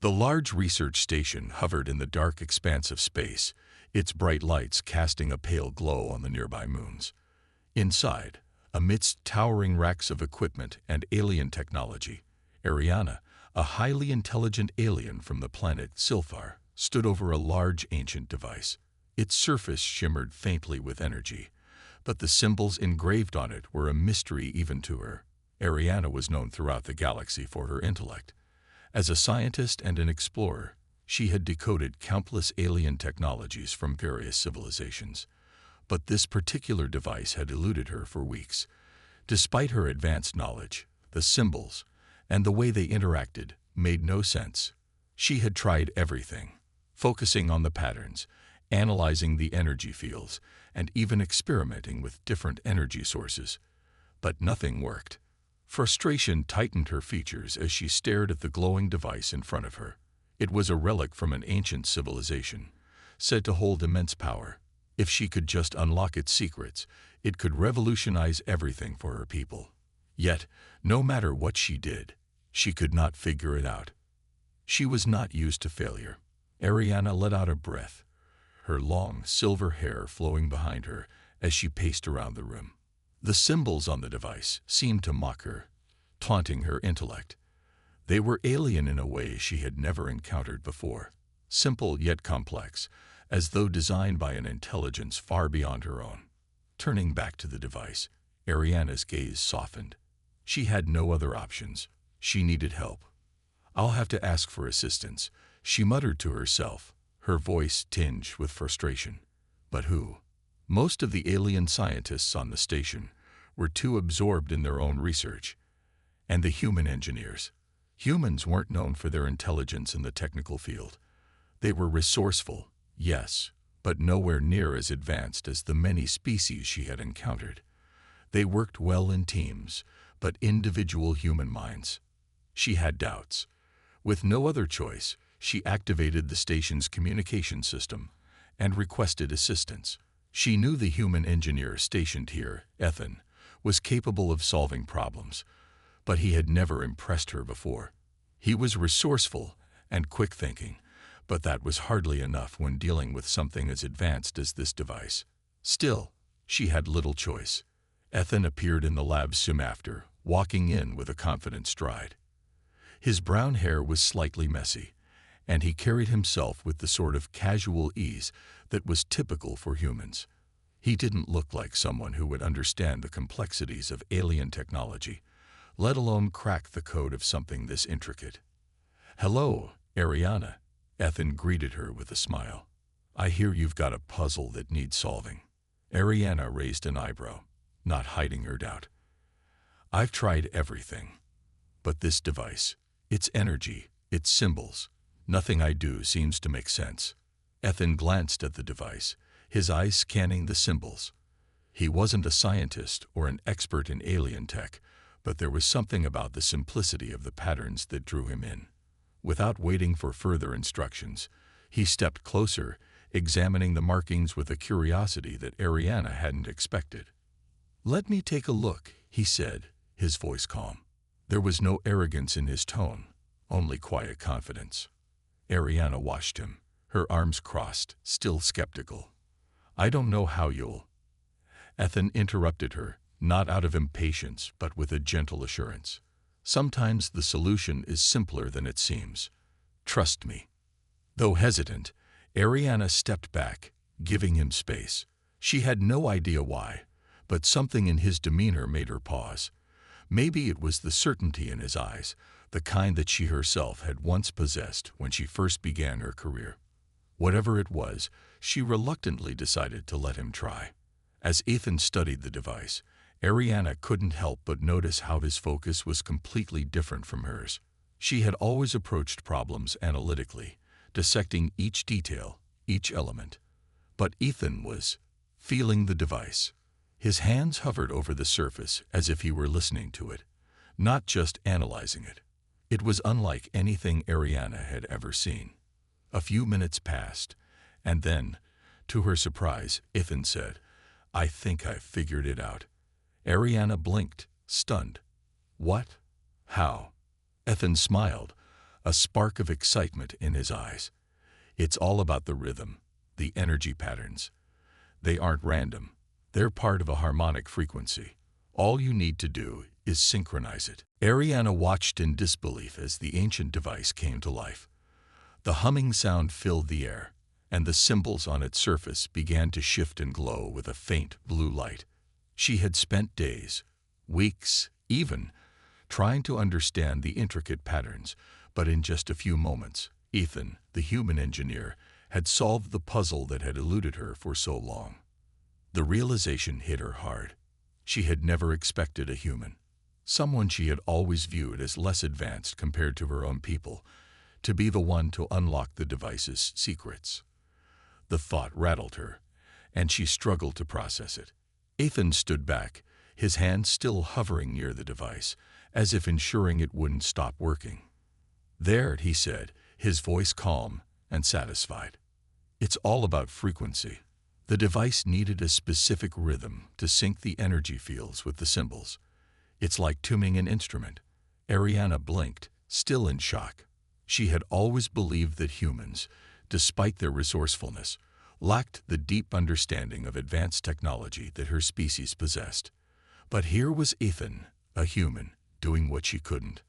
The large research station hovered in the dark expanse of space, its bright lights casting a pale glow on the nearby moons. Inside, amidst towering racks of equipment and alien technology, Ariana, a highly intelligent alien from the planet Sylphar, stood over a large ancient device. Its surface shimmered faintly with energy, but the symbols engraved on it were a mystery even to her. Ariana was known throughout the galaxy for her intellect. As a scientist and an explorer, she had decoded countless alien technologies from various civilizations. But this particular device had eluded her for weeks. Despite her advanced knowledge, the symbols and the way they interacted made no sense. She had tried everything, focusing on the patterns, analyzing the energy fields, and even experimenting with different energy sources. But nothing worked. Frustration tightened her features as she stared at the glowing device in front of her. It was a relic from an ancient civilization, said to hold immense power. If she could just unlock its secrets, it could revolutionize everything for her people. Yet, no matter what she did, she could not figure it out. She was not used to failure. Ariana let out a breath, her long silver hair flowing behind her as she paced around the room. The symbols on the device seemed to mock her, taunting her intellect. They were alien in a way she had never encountered before, simple yet complex, as though designed by an intelligence far beyond her own. Turning back to the device, Ariana's gaze softened. She had no other options. She needed help. "I'll have to ask for assistance," she muttered to herself, her voice tinged with frustration. But who? Most of the alien scientists on the station were too absorbed in their own research. And the human engineers. Humans weren't known for their intelligence in the technical field. They were resourceful, yes, but nowhere near as advanced as the many species she had encountered. They worked well in teams, but individual human minds. She had doubts. With no other choice, she activated the station's communication system and requested assistance. She knew the human engineer stationed here, Ethan, was capable of solving problems, but he had never impressed her before. He was resourceful and quick-thinking, but that was hardly enough when dealing with something as advanced as this device. Still, she had little choice. Ethan appeared in the lab soon after, walking in with a confident stride. His brown hair was slightly messy, and he carried himself with the sort of casual ease that was typical for humans. He didn't look like someone who would understand the complexities of alien technology, let alone crack the code of something this intricate. "Hello, Ariana," Ethan greeted her with a smile. "I hear you've got a puzzle that needs solving." Ariana raised an eyebrow, not hiding her doubt. "I've tried everything, but this device, its energy, its symbols, nothing I do seems to make sense." Ethan glanced at the device, his eyes scanning the symbols. He wasn't a scientist or an expert in alien tech, but there was something about the simplicity of the patterns that drew him in. Without waiting for further instructions, he stepped closer, examining the markings with a curiosity that Ariana hadn't expected. "Let me take a look," he said, his voice calm. There was no arrogance in his tone, only quiet confidence. Ariana watched him, her arms crossed, still skeptical. "I don't know how you'll—" Ethan interrupted her, not out of impatience but with a gentle assurance. "Sometimes the solution is simpler than it seems. Trust me." Though hesitant, Ariana stepped back, giving him space. She had no idea why, but something in his demeanor made her pause. Maybe it was the certainty in his eyes, the kind that she herself had once possessed when she first began her career. Whatever it was, she reluctantly decided to let him try. As Ethan studied the device, Ariana couldn't help but notice how his focus was completely different from hers. She had always approached problems analytically, dissecting each detail, each element. But Ethan was feeling the device. His hands hovered over the surface as if he were listening to it, not just analyzing it. It was unlike anything Ariana had ever seen. A few minutes passed, and then, to her surprise, Ethan said, "I think I've figured it out." Ariana blinked, stunned. "What? How?" Ethan smiled, a spark of excitement in his eyes. It's all about the rhythm, the energy patterns. They aren't random. They're part of a harmonic frequency. All you need to do is synchronize it. Ariana watched in disbelief as the ancient device came to life. The humming sound filled the air, and the symbols on its surface began to shift and glow with a faint blue light. She had spent days, weeks, even, trying to understand the intricate patterns, but in just a few moments, Ethan, the human engineer, had solved the puzzle that had eluded her for so long. The realization hit her hard. She had never expected a human, someone she had always viewed as less advanced compared to her own people, to be the one to unlock the device's secrets. The thought rattled her, and she struggled to process it. Ethan stood back, his hand still hovering near the device, as if ensuring it wouldn't stop working. "There," he said, his voice calm and satisfied. "It's all about frequency." The device needed a specific rhythm to sync the energy fields with the symbols. "It's like tuning an instrument." Ariana blinked, still in shock. She had always believed that humans, despite their resourcefulness, lacked the deep understanding of advanced technology that her species possessed. But here was Ethan, a human, doing what she couldn't.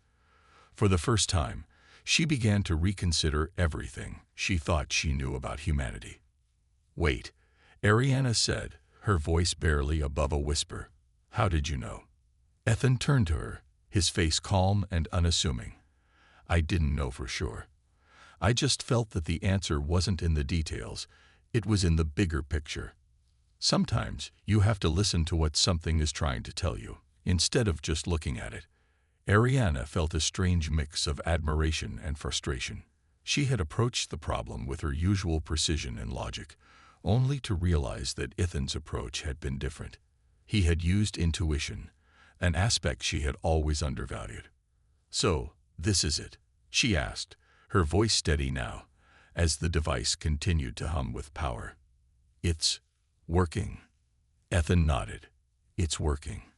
For the first time, she began to reconsider everything she thought she knew about humanity. "Wait," Ariana said, her voice barely above a whisper. "How did you know?" Ethan turned to her, his face calm and unassuming. "I didn't know for sure. I just felt that the answer wasn't in the details, it was in the bigger picture. Sometimes you have to listen to what something is trying to tell you, instead of just looking at it." Ariana felt a strange mix of admiration and frustration. She had approached the problem with her usual precision and logic, only to realize that Ethan's approach had been different. He had used intuition, an aspect she had always undervalued. "So, this is it?" she asked, her voice steady now, as the device continued to hum with power. "It's working." Ethan nodded. "It's working.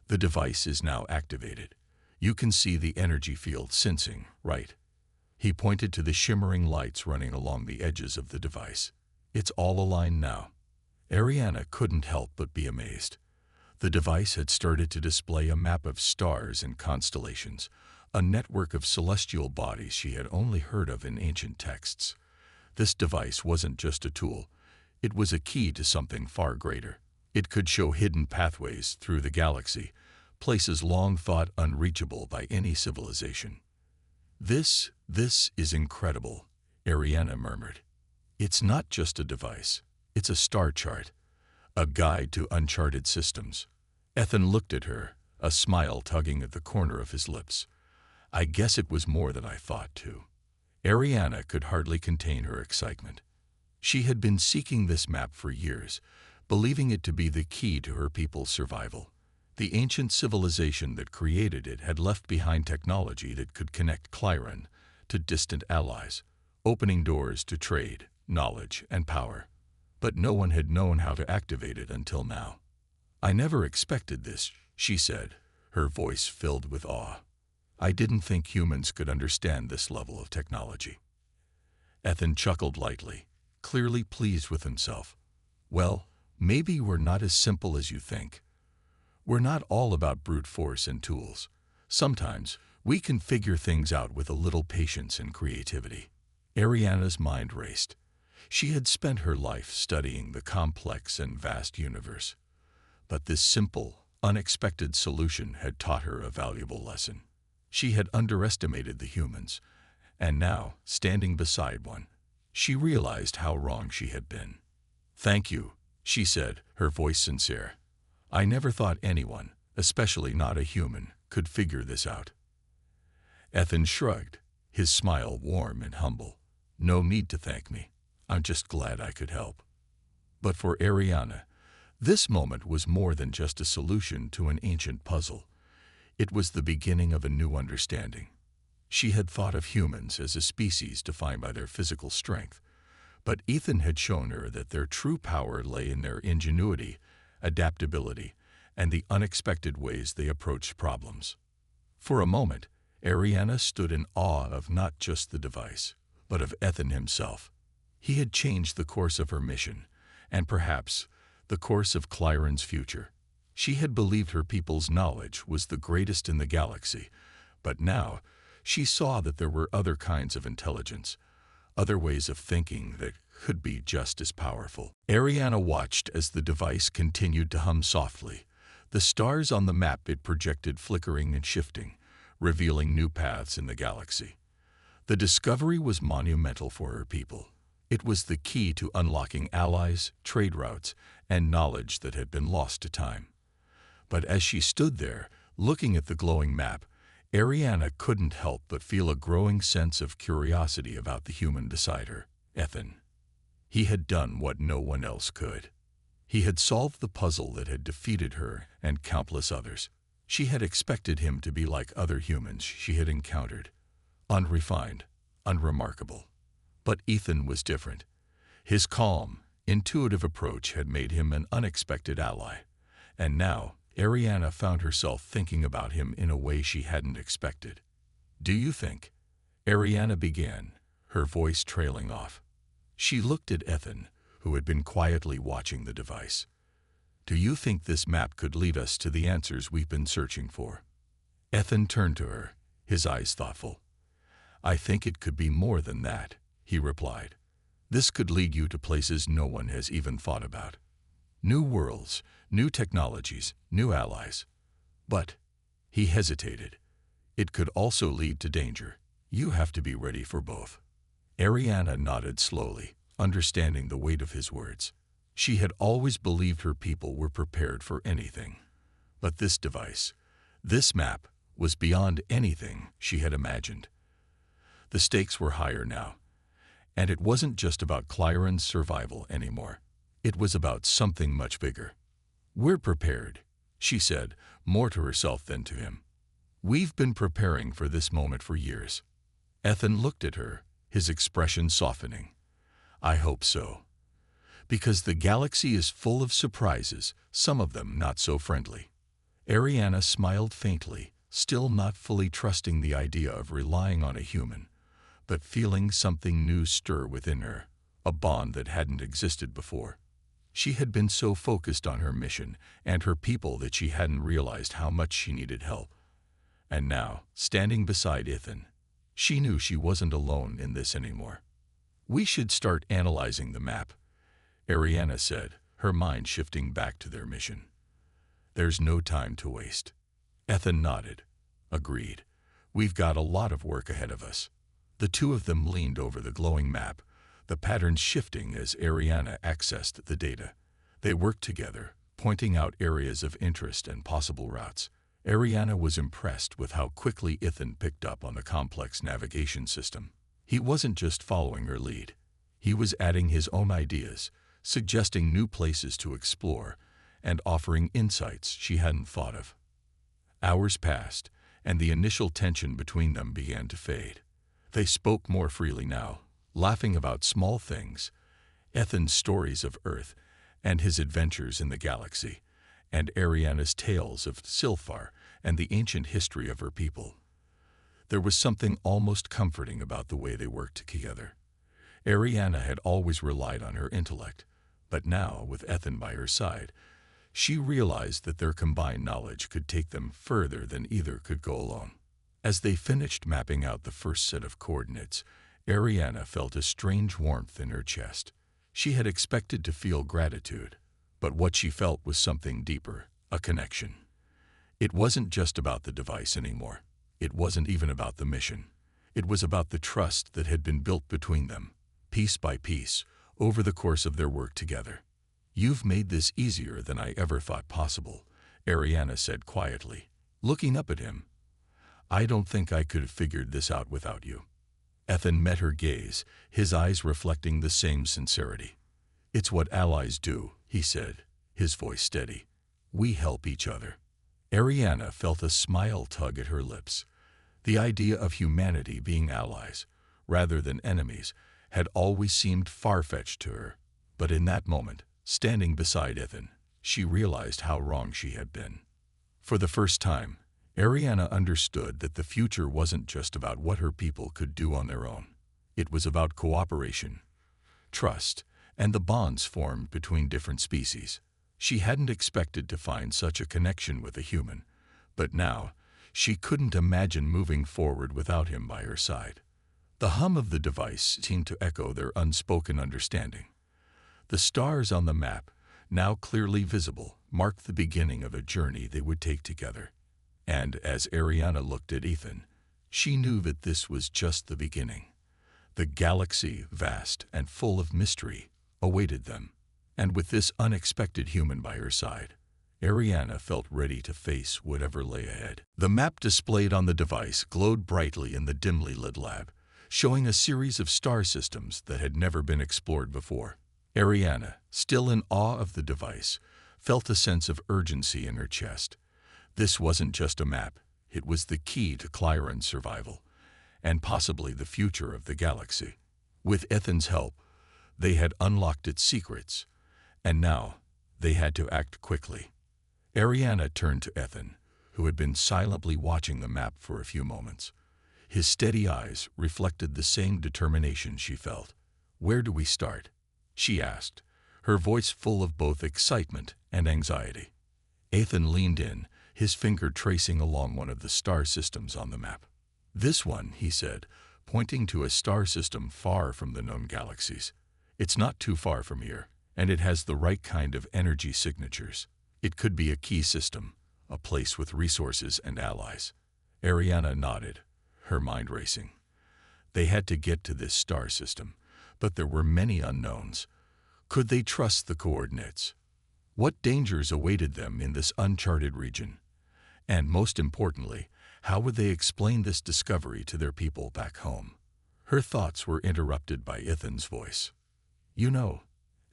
The device is now activated. You can see the energy field sensing, right?" He pointed to the shimmering lights running along the edges of the device. "It's all aligned now." Ariana couldn't help but be amazed. The device had started to display a map of stars and constellations, a network of celestial bodies she had only heard of in ancient texts. This device wasn't just a tool, it was a key to something far greater. It could show hidden pathways through the galaxy, places long thought unreachable by any civilization. This is incredible," Ariana murmured. "It's not just a device, it's a star chart, a guide to uncharted systems." Ethan looked at her, a smile tugging at the corner of his lips. "I guess it was more than I thought, too." Ariana could hardly contain her excitement. She had been seeking this map for years, believing it to be the key to her people's survival. The ancient civilization that created it had left behind technology that could connect Clyron to distant allies, opening doors to trade, knowledge, and power. But no one had known how to activate it until now. "I never expected this," she said, her voice filled with awe. "I didn't think humans could understand this level of technology." Ethan chuckled lightly, clearly pleased with himself. "Well, maybe we're not as simple as you think. We're not all about brute force and tools. Sometimes we can figure things out with a little patience and creativity." Ariana's mind raced. She had spent her life studying the complex and vast universe. But this simple, unexpected solution had taught her a valuable lesson. She had underestimated the humans, and now, standing beside one, she realized how wrong she had been. "Thank you," she said, her voice sincere. "I never thought anyone, especially not a human, could figure this out." Ethan shrugged, his smile warm and humble. "No need to thank me. I'm just glad I could help." But for Ariana, this moment was more than just a solution to an ancient puzzle. It was the beginning of a new understanding. She had thought of humans as a species defined by their physical strength, but Ethan had shown her that their true power lay in their ingenuity, adaptability, and the unexpected ways they approached problems. For a moment, Ariana stood in awe of not just the device, but of Ethan himself. He had changed the course of her mission, and perhaps the course of Clyron's future. She had believed her people's knowledge was the greatest in the galaxy, but now she saw that there were other kinds of intelligence, other ways of thinking that could be just as powerful. Ariana watched as the device continued to hum softly, the stars on the map it projected flickering and shifting, revealing new paths in the galaxy. The discovery was monumental for her people. It was the key to unlocking allies, trade routes, and knowledge that had been lost to time. But as she stood there, looking at the glowing map, Ariana couldn't help but feel a growing sense of curiosity about the human beside her, Ethan. He had done what no one else could. He had solved the puzzle that had defeated her and countless others. She had expected him to be like other humans she had encountered, unrefined, unremarkable. But Ethan was different. His calm, intuitive approach had made him an unexpected ally, and now Ariana found herself thinking about him in a way she hadn't expected. "Do you think?" Ariana began, her voice trailing off. She looked at Ethan, who had been quietly watching the device. "Do you think this map could lead us to the answers we've been searching for?" Ethan turned to her, his eyes thoughtful. "I think it could be more than that," he replied. "This could lead you to places no one has even thought about. New worlds, new technologies, new allies. But," he hesitated, "it could also lead to danger. You have to be ready for both." Ariana nodded slowly, understanding the weight of his words. She had always believed her people were prepared for anything. But this device, this map, was beyond anything she had imagined. The stakes were higher now, and it wasn't just about Clyron's survival anymore. It was about something much bigger. "We're prepared," she said, more to herself than to him. "We've been preparing for this moment for years." Ethan looked at her, his expression softening. "I hope so. Because the galaxy is full of surprises, some of them not so friendly." Ariana smiled faintly, still not fully trusting the idea of relying on a human, but feeling something new stir within her, a bond that hadn't existed before. She had been so focused on her mission and her people that she hadn't realized how much she needed help. And now, standing beside Ethan, she knew she wasn't alone in this anymore. "We should start analyzing the map," Ariana said, her mind shifting back to their mission. "There's no time to waste." Ethan nodded. "Agreed. We've got a lot of work ahead of us." The two of them leaned over the glowing map, the patterns shifting as Ariana accessed the data. They worked together, pointing out areas of interest and possible routes. Ariana was impressed with how quickly Ethan picked up on the complex navigation system. He wasn't just following her lead. He was adding his own ideas, suggesting new places to explore, and offering insights she hadn't thought of. Hours passed, and the initial tension between them began to fade. They spoke more freely now, laughing about small things, Ethan's stories of Earth and his adventures in the galaxy, and Ariana's tales of Sci-Fi and the ancient history of her people. There was something almost comforting about the way they worked together. Ariana had always relied on her intellect, but now, with Ethan by her side, she realized that their combined knowledge could take them further than either could go alone. As they finished mapping out the first set of coordinates, Ariana felt a strange warmth in her chest. She had expected to feel gratitude, but what she felt was something deeper, a connection. It wasn't just about the device anymore. It wasn't even about the mission. It was about the trust that had been built between them, piece by piece, over the course of their work together. "You've made this easier than I ever thought possible," Ariana said quietly, looking up at him. "I don't think I could have figured this out without you." Ethan met her gaze, his eyes reflecting the same sincerity. "It's what allies do," he said, his voice steady. "We help each other." Ariana felt a smile tug at her lips. The idea of humanity being allies, rather than enemies, had always seemed far-fetched to her. But in that moment, standing beside Ethan, she realized how wrong she had been. For the first time, Ariana understood that the future wasn't just about what her people could do on their own. It was about cooperation, trust, and the bonds formed between different species. She hadn't expected to find such a connection with a human, but now she couldn't imagine moving forward without him by her side. The hum of the device seemed to echo their unspoken understanding. The stars on the map, now clearly visible, marked the beginning of a journey they would take together. And as Ariana looked at Ethan, she knew that this was just the beginning. The galaxy, vast and full of mystery, awaited them. And with this unexpected human by her side, Ariana felt ready to face whatever lay ahead. The map displayed on the device glowed brightly in the dimly lit lab, showing a series of star systems that had never been explored before. Ariana, still in awe of the device, felt a sense of urgency in her chest. This wasn't just a map, it was the key to Clyron's survival, and possibly the future of the galaxy. With Ethan's help, they had unlocked its secrets, and now they had to act quickly. Ariana turned to Ethan, who had been silently watching the map for a few moments. His steady eyes reflected the same determination she felt. "Where do we start?" she asked, her voice full of both excitement and anxiety. Ethan leaned in, his finger tracing along one of the star systems on the map. "This one," he said, pointing to a star system far from the known galaxies. "It's not too far from here, and it has the right kind of energy signatures. It could be a key system, a place with resources and allies." Ariana nodded, her mind racing. They had to get to this star system, but there were many unknowns. Could they trust the coordinates? What dangers awaited them in this uncharted region? And most importantly, how would they explain this discovery to their people back home? Her thoughts were interrupted by Ethan's voice. "You know,"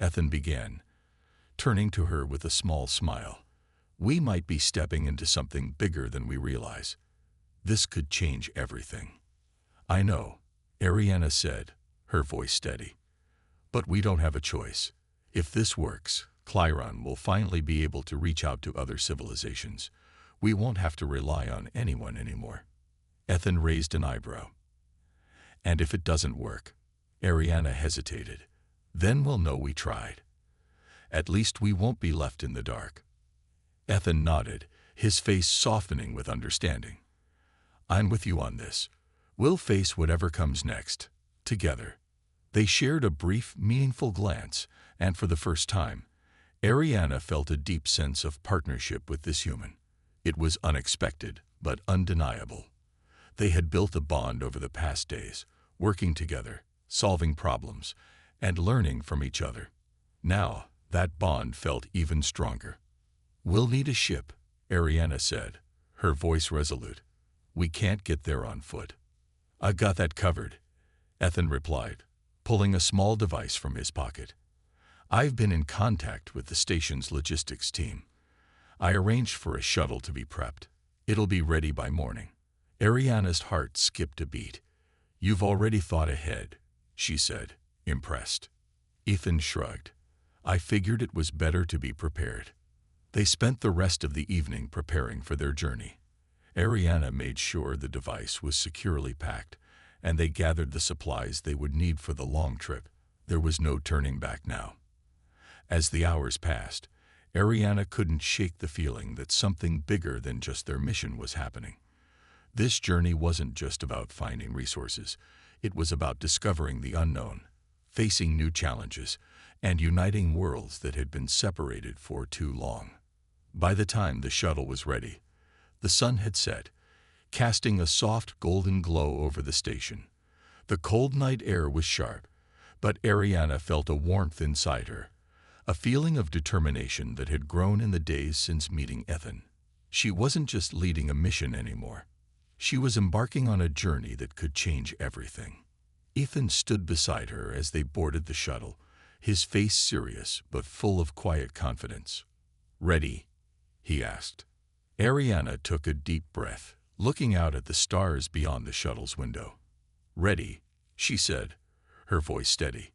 Ethan began, turning to her with a small smile, "we might be stepping into something bigger than we realize. This could change everything." "I know," Ariana said, her voice steady. "But we don't have a choice. If this works, Clyron will finally be able to reach out to other civilizations. We won't have to rely on anyone anymore." Ethan raised an eyebrow. "And if it doesn't work?" Ariana hesitated. "Then we'll know we tried. At least we won't be left in the dark." Ethan nodded, his face softening with understanding. "I'm with you on this. We'll face whatever comes next, together." They shared a brief, meaningful glance, and for the first time, Ariana felt a deep sense of partnership with this human. It was unexpected, but undeniable. They had built a bond over the past days, working together, solving problems, and learning from each other. Now, that bond felt even stronger. "We'll need a ship," Ariana said, her voice resolute. "We can't get there on foot." "I got that covered," Ethan replied, pulling a small device from his pocket. "I've been in contact with the station's logistics team. I arranged for a shuttle to be prepped. It'll be ready by morning." Ariana's heart skipped a beat. "You've already thought ahead," she said, impressed. Ethan shrugged. "I figured it was better to be prepared." They spent the rest of the evening preparing for their journey. Ariana made sure the device was securely packed, and they gathered the supplies they would need for the long trip. There was no turning back now. As the hours passed, Ariana couldn't shake the feeling that something bigger than just their mission was happening. This journey wasn't just about finding resources. It was about discovering the unknown, facing new challenges, and uniting worlds that had been separated for too long. By the time the shuttle was ready, the sun had set, casting a soft golden glow over the station. The cold night air was sharp, but Ariana felt a warmth inside her, a feeling of determination that had grown in the days since meeting Ethan. She wasn't just leading a mission anymore. She was embarking on a journey that could change everything. Ethan stood beside her as they boarded the shuttle, his face serious but full of quiet confidence. "Ready?" he asked. Ariana took a deep breath, looking out at the stars beyond the shuttle's window. "Ready," she said, her voice steady.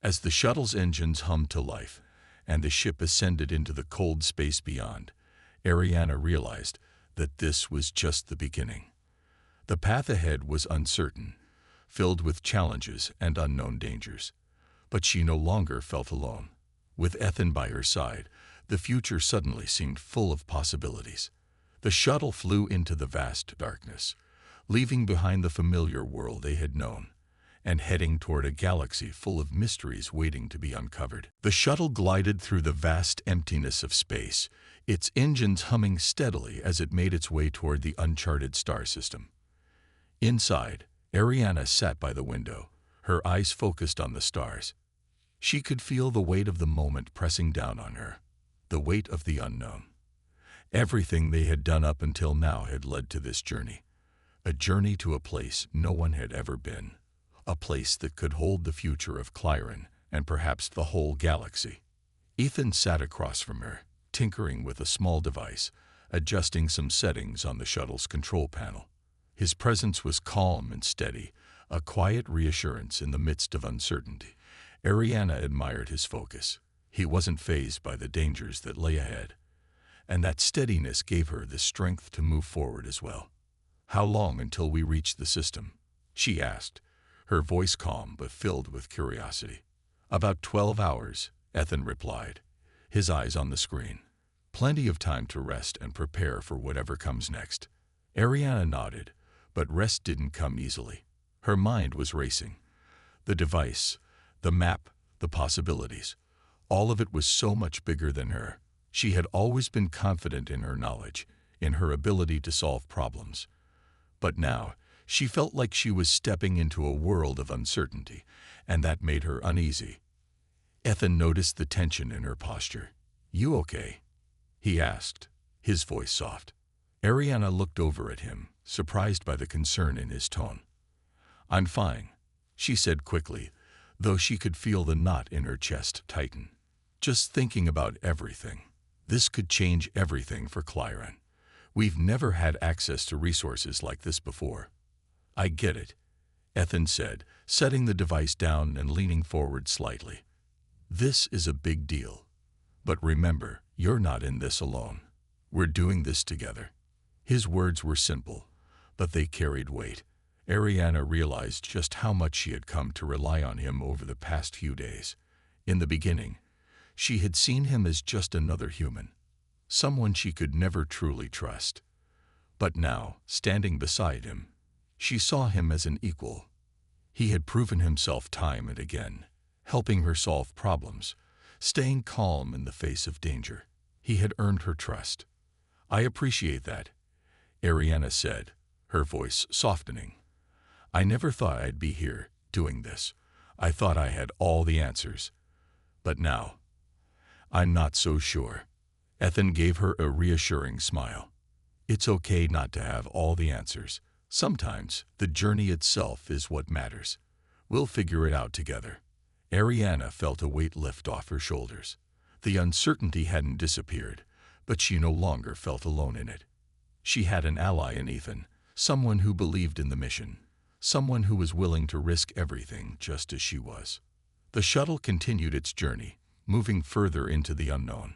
As the shuttle's engines hummed to life, and the ship ascended into the cold space beyond, Ariana realized that this was just the beginning. The path ahead was uncertain, filled with challenges and unknown dangers. But she no longer felt alone. With Ethan by her side, the future suddenly seemed full of possibilities. The shuttle flew into the vast darkness, leaving behind the familiar world they had known, and heading toward a galaxy full of mysteries waiting to be uncovered. The shuttle glided through the vast emptiness of space, its engines humming steadily as it made its way toward the uncharted star system. Inside, Ariana sat by the window, her eyes focused on the stars. She could feel the weight of the moment pressing down on her, the weight of the unknown. Everything they had done up until now had led to this journey, a journey to a place no one had ever been, a place that could hold the future of Clyron and perhaps the whole galaxy. Ethan sat across from her, tinkering with a small device, adjusting some settings on the shuttle's control panel. His presence was calm and steady, a quiet reassurance in the midst of uncertainty. Ariana admired his focus. He wasn't fazed by the dangers that lay ahead, and that steadiness gave her the strength to move forward as well. "How long until we reach the system?" she asked, her voice calm but filled with curiosity. "About 12 hours, Ethan replied, his eyes on the screen. "Plenty of time to rest and prepare for whatever comes next." Ariana nodded, but rest didn't come easily. Her mind was racing. The device, the map, the possibilities. All of it was so much bigger than her. She had always been confident in her knowledge, in her ability to solve problems. But now, she felt like she was stepping into a world of uncertainty, and that made her uneasy. Ethan noticed the tension in her posture. "You okay?" he asked, his voice soft. Ariana looked over at him, surprised by the concern in his tone. "I'm fine," she said quickly, though she could feel the knot in her chest tighten. "Just thinking about everything. This could change everything for Clyron. We've never had access to resources like this before." "I get it," Ethan said, setting the device down and leaning forward slightly. "This is a big deal. But remember, you're not in this alone. We're doing this together." His words were simple, but they carried weight. Ariana realized just how much she had come to rely on him over the past few days. In the beginning, she had seen him as just another human, someone she could never truly trust. But now, standing beside him, she saw him as an equal. He had proven himself time and again, helping her solve problems, staying calm in the face of danger. He had earned her trust. "I appreciate that," Ariana said, her voice softening. "I never thought I'd be here, doing this. I thought I had all the answers. But now, I'm not so sure." Ethan gave her a reassuring smile. "It's okay not to have all the answers. Sometimes, the journey itself is what matters. We'll figure it out together." Ariana felt a weight lift off her shoulders. The uncertainty hadn't disappeared, but she no longer felt alone in it. She had an ally in Ethan, someone who believed in the mission, someone who was willing to risk everything just as she was. The shuttle continued its journey, moving further into the unknown.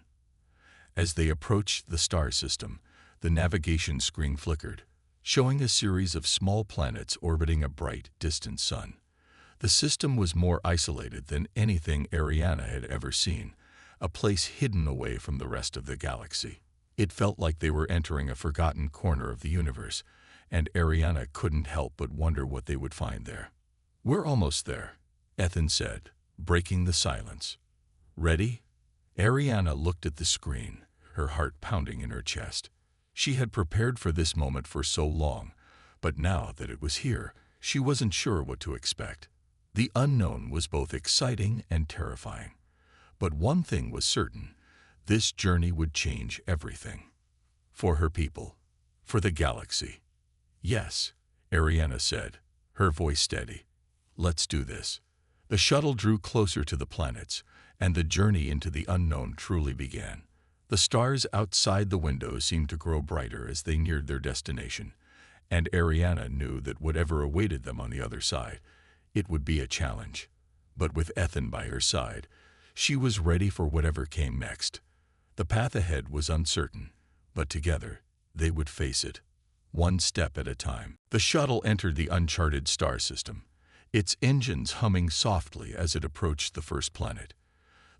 As they approached the star system, the navigation screen flickered, showing a series of small planets orbiting a bright, distant sun. The system was more isolated than anything Ariana had ever seen, a place hidden away from the rest of the galaxy. It felt like they were entering a forgotten corner of the universe, and Ariana couldn't help but wonder what they would find there. "We're almost there," Ethan said, breaking the silence. "Ready?" Ariana looked at the screen, her heart pounding in her chest. She had prepared for this moment for so long, but now that it was here, she wasn't sure what to expect. The unknown was both exciting and terrifying. But one thing was certain: this journey would change everything. For her people, for the galaxy. "Yes," Ariana said, her voice steady. "Let's do this." The shuttle drew closer to the planets, and the journey into the unknown truly began. The stars outside the window seemed to grow brighter as they neared their destination, and Ariana knew that whatever awaited them on the other side, it would be a challenge. But with Ethan by her side, she was ready for whatever came next. The path ahead was uncertain, but together, They would face it, one step at a time. The shuttle entered the uncharted star system, its engines humming softly as it approached the first planet.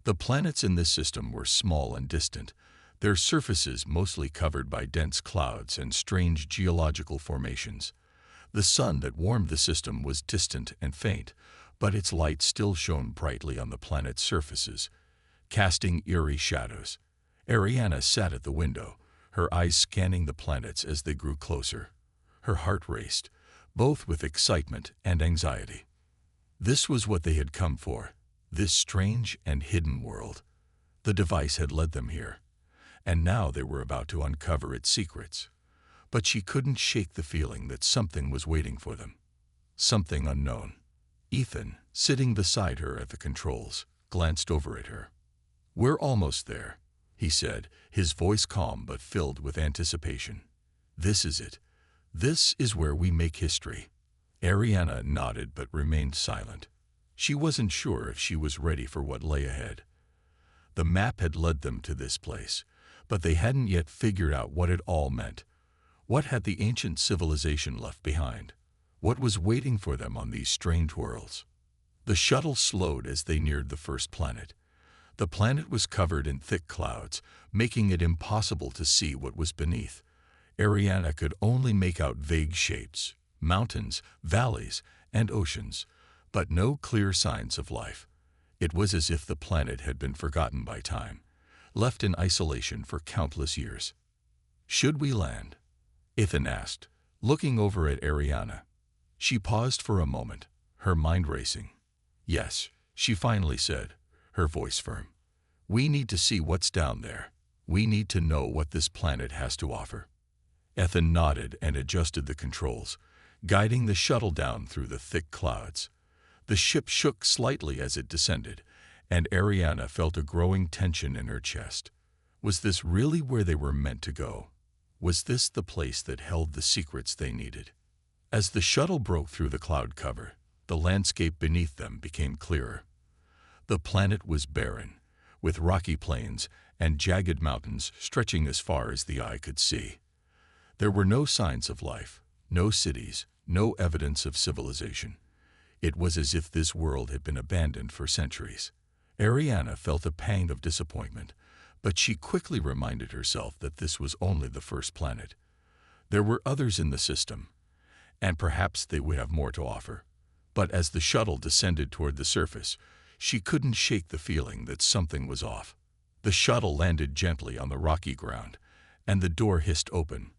The planets in this system were small and distant, their surfaces mostly covered by dense clouds and strange geological formations. The sun that warmed the system was distant and faint, but its light still shone brightly on the planet's surfaces, casting eerie shadows. Ariana sat at the window, her eyes scanning the planets as they grew closer. Her heart raced, both with excitement and anxiety. This was what they had come for, this strange and hidden world. The device had led them here, and now they were about to uncover its secrets. But she couldn't shake the feeling that something was waiting for them. Something unknown. Ethan, sitting beside her at the controls, glanced over at her. "We're almost there," he said, his voice calm but filled with anticipation. "This is it. This is where we make history." Ariana nodded but remained silent. She wasn't sure if she was ready for what lay ahead. The map had led them to this place, but they hadn't yet figured out what it all meant. What had the ancient civilization left behind? What was waiting for them on these strange worlds? The shuttle slowed as they neared the first planet. The planet was covered in thick clouds, making it impossible to see what was beneath. Ariana could only make out vague shapes, mountains, valleys, and oceans, but no clear signs of life. It was as if the planet had been forgotten by time, left in isolation for countless years. "Should we land?" Ethan asked, looking over at Ariana. She paused for a moment, her mind racing. "Yes," she finally said, her voice firm. "We need to see what's down there. We need to know what this planet has to offer." Ethan nodded and adjusted the controls, guiding the shuttle down through the thick clouds. The ship shook slightly as it descended, and Ariana felt a growing tension in her chest. Was this really where they were meant to go? Was this the place that held the secrets they needed? As the shuttle broke through the cloud cover, the landscape beneath them became clearer. The planet was barren, with rocky plains and jagged mountains stretching as far as the eye could see. There were no signs of life, no cities, no evidence of civilization. It was as if this world had been abandoned for centuries. Ariana felt a pang of disappointment, but she quickly reminded herself that this was only the first planet. There were others in the system, and perhaps they would have more to offer. But as the shuttle descended toward the surface, she couldn't shake the feeling that something was off. The shuttle landed gently on the rocky ground, and the door hissed open.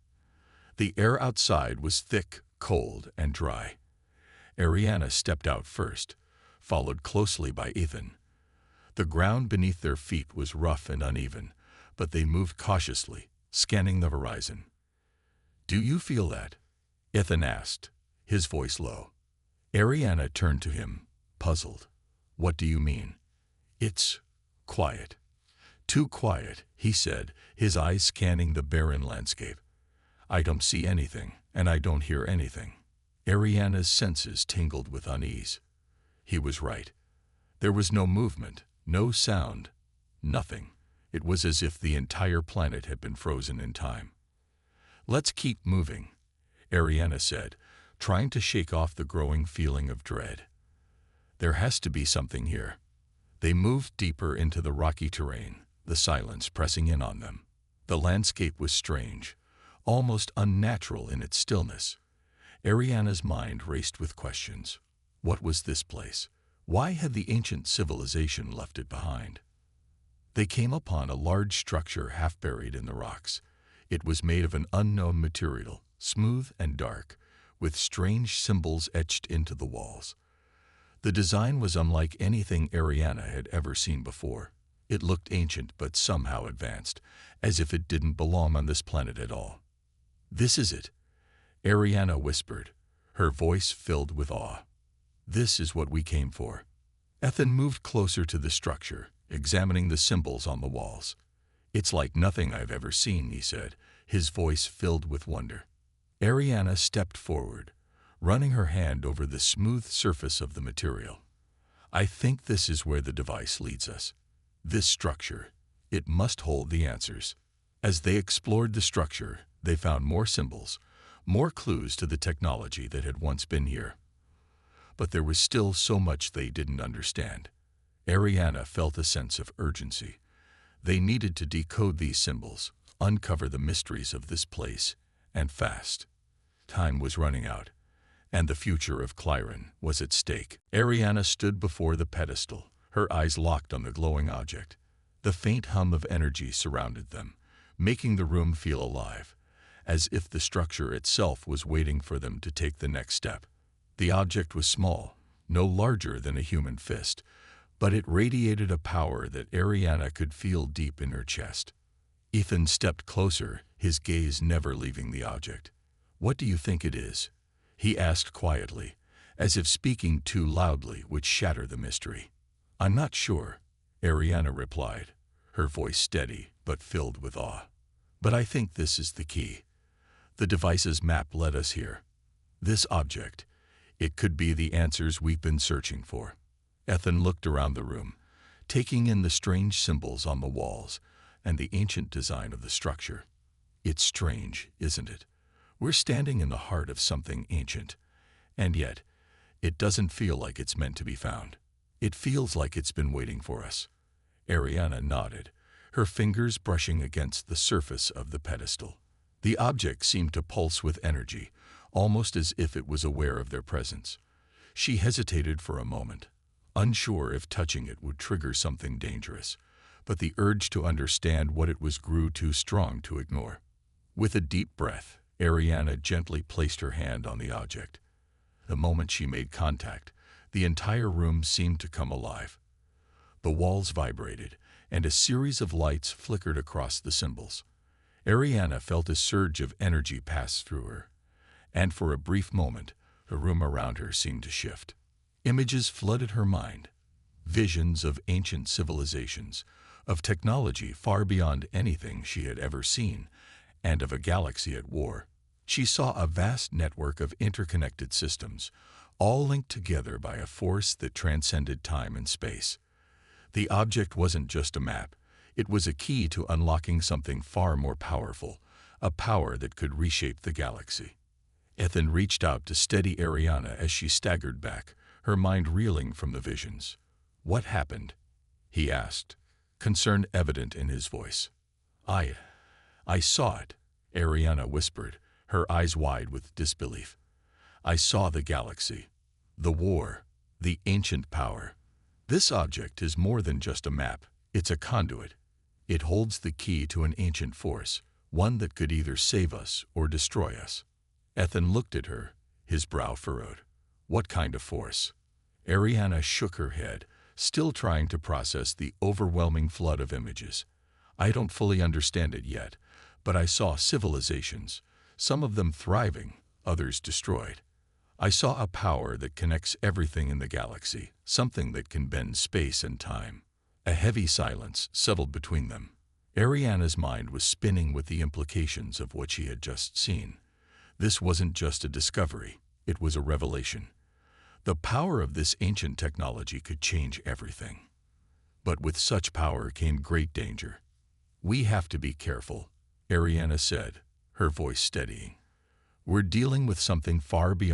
The air outside was thick, cold, and dry. Ariana stepped out first, followed closely by Ethan. The ground beneath their feet was rough and uneven, but they moved cautiously, scanning the horizon. "Do you feel that?" Ethan asked, his voice low. Ariana turned to him, puzzled. "What do you mean?" "It's quiet." "Too quiet," he said, his eyes scanning the barren landscape. "I don't see anything, and I don't hear anything." Ariana's senses tingled with unease. He was right. There was no movement, no sound, nothing. It was as if the entire planet had been frozen in time. "Let's keep moving," Ariana said, trying to shake off the growing feeling of dread. "There has to be something here." They moved deeper into the rocky terrain, the silence pressing in on them. The landscape was strange, almost unnatural in its stillness. Ariana's mind raced with questions. What was this place? Why had the ancient civilization left it behind? They came upon a large structure half buried in the rocks. It was made of an unknown material, smooth and dark, with strange symbols etched into the walls. The design was unlike anything Ariana had ever seen before. It looked ancient but somehow advanced, as if it didn't belong on this planet at all. "This is it," Ariana whispered, her voice filled with awe. "This is what we came for." Ethan moved closer to the structure, examining the symbols on the walls. "It's like nothing I've ever seen," he said, his voice filled with wonder. Ariana stepped forward, running her hand over the smooth surface of the material. "I think this is where the device leads us. This structure, it must hold the answers." As they explored the structure, They found more symbols, more clues to the technology that had once been here. But there was still so much they didn't understand. Ariana felt a sense of urgency. They needed to decode these symbols, uncover the mysteries of this place, and fast. Time was running out, and the future of Clyron was at stake. Ariana stood before the pedestal, her eyes locked on the glowing object. The faint hum of energy surrounded them, making the room feel alive, as if the structure itself was waiting for them to take the next step. The object was small, no larger than a human fist, but it radiated a power that Ariana could feel deep in her chest. Ethan stepped closer, his gaze never leaving the object. "What do you think it is?" he asked quietly, as if speaking too loudly would shatter the mystery. "I'm not sure," Ariana replied, her voice steady but filled with awe. "But I think this is the key. The device's map led us here. This object, it could be the answers we've been searching for." Ethan looked around the room, taking in the strange symbols on the walls and the ancient design of the structure. "It's strange, isn't it? We're standing in the heart of something ancient, and yet it doesn't feel like it's meant to be found. It feels like it's been waiting for us." Ariana nodded, her fingers brushing against the surface of the pedestal. The object seemed to pulse with energy, almost as if it was aware of their presence. She hesitated for a moment, unsure if touching it would trigger something dangerous, but the urge to understand what it was grew too strong to ignore. With a deep breath, Ariana gently placed her hand on the object. The moment she made contact, the entire room seemed to come alive. The walls vibrated, and a series of lights flickered across the symbols. Ariana felt a surge of energy pass through her, and for a brief moment, the room around her seemed to shift. Images flooded her mind, visions of ancient civilizations, of technology far beyond anything she had ever seen, and of a galaxy at war. She saw a vast network of interconnected systems, all linked together by a force that transcended time and space. The object wasn't just a map, it was a key to unlocking something far more powerful, a power that could reshape the galaxy. Ethan reached out to steady Ariana as she staggered back, her mind reeling from the visions. "What happened?" he asked, concern evident in his voice. I saw it," Ariana whispered, her eyes wide with disbelief. "I saw the galaxy, the war, the ancient power. This object is more than just a map, it's a conduit. It holds the key to an ancient force, one that could either save us or destroy us." Ethan looked at her, his brow furrowed. "What kind of force?" Ariana shook her head, still trying to process the overwhelming flood of images. "I don't fully understand it yet, but I saw civilizations, some of them thriving, others destroyed. I saw a power that connects everything in the galaxy, something that can bend space and time." A heavy silence settled between them. Ariana's mind was spinning with the implications of what she had just seen. This wasn't just a discovery, it was a revelation. The power of this ancient technology could change everything. But with such power came great danger. "We have to be careful," Ariana said, her voice steadying. "We're dealing with something far beyond